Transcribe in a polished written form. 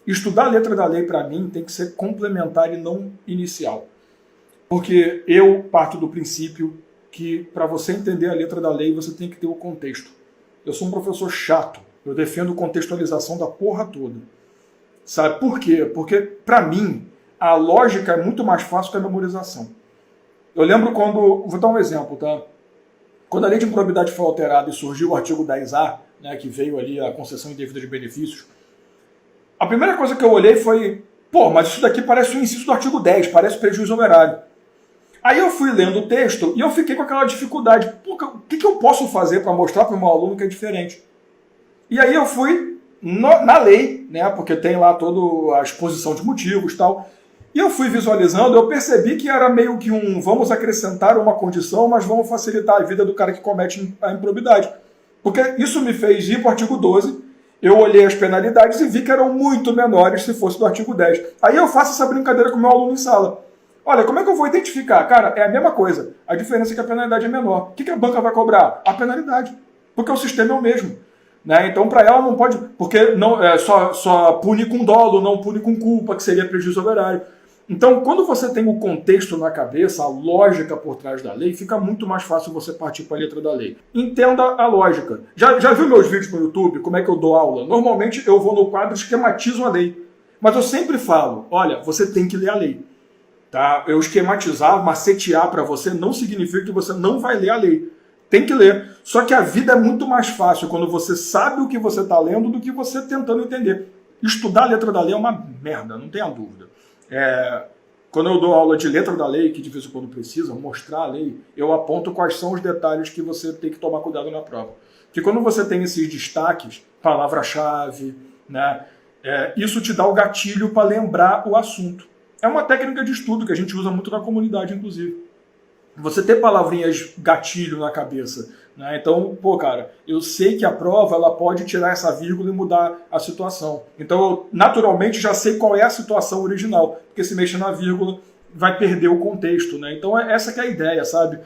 Estudar a letra da lei, para mim, tem que ser complementar e não inicial. Porque eu parto do princípio que, para você entender a letra da lei, você tem que ter o contexto. Eu sou um professor chato. Eu defendo contextualização da porra toda. Sabe por quê? Porque, para mim, a lógica é muito mais fácil que a memorização. Eu lembro quando... Vou dar um exemplo, tá? Quando a lei de improbidade foi alterada e surgiu o artigo 10A, né, que veio ali a concessão indevida de benefícios, a primeira coisa que eu olhei foi, pô, mas isso daqui parece um inciso do artigo 10, parece prejuízo homerário. Aí eu fui lendo o texto e eu fiquei com aquela dificuldade. Pô, o que eu posso fazer para mostrar para o meu aluno que é diferente? E aí eu fui na lei, né, porque tem lá toda a exposição de motivos e tal, e eu fui visualizando, eu percebi que era meio que vamos acrescentar uma condição, mas vamos facilitar a vida do cara que comete a improbidade. Porque isso me fez ir para o artigo 12, eu olhei as penalidades e vi que eram muito menores se fosse do artigo 10. Aí eu faço essa brincadeira com o meu aluno em sala. Olha, como é que eu vou identificar? Cara, é a mesma coisa. A diferença é que a penalidade é menor. O que a banca vai cobrar? A penalidade. Porque o sistema é o mesmo. Né? Então, para ela não pode... Porque não, só pune com dolo, não pune com culpa, que seria prejuízo homerário. Então, quando você tem o contexto na cabeça, a lógica por trás da lei, fica muito mais fácil você partir para a letra da lei. Entenda a lógica. Já viu meus vídeos no YouTube, como é que eu dou aula? Normalmente eu vou no quadro e esquematizo a lei. Mas eu sempre falo, olha, você tem que ler a lei. Tá? Eu esquematizar, macetear para você não significa que você não vai ler a lei. Tem que ler. Só que a vida é muito mais fácil quando você sabe o que você está lendo do que você tentando entender. Estudar a letra da lei é uma merda, não tenha dúvida. Quando eu dou aula de letra da lei, que de vez em quando precisa, mostrar a lei, eu aponto quais são os detalhes que você tem que tomar cuidado na prova. Porque quando você tem esses destaques, palavra-chave, né, isso te dá o gatilho para lembrar o assunto. É uma técnica de estudo que a gente usa muito na comunidade, inclusive. Você ter palavrinhas gatilho na cabeça. Né? Então, pô, cara, eu sei que a prova ela pode tirar essa vírgula e mudar a situação. Então, eu naturalmente já sei qual é a situação original. Porque se mexer na vírgula, vai perder o contexto. Né? Então, essa que é a ideia, sabe?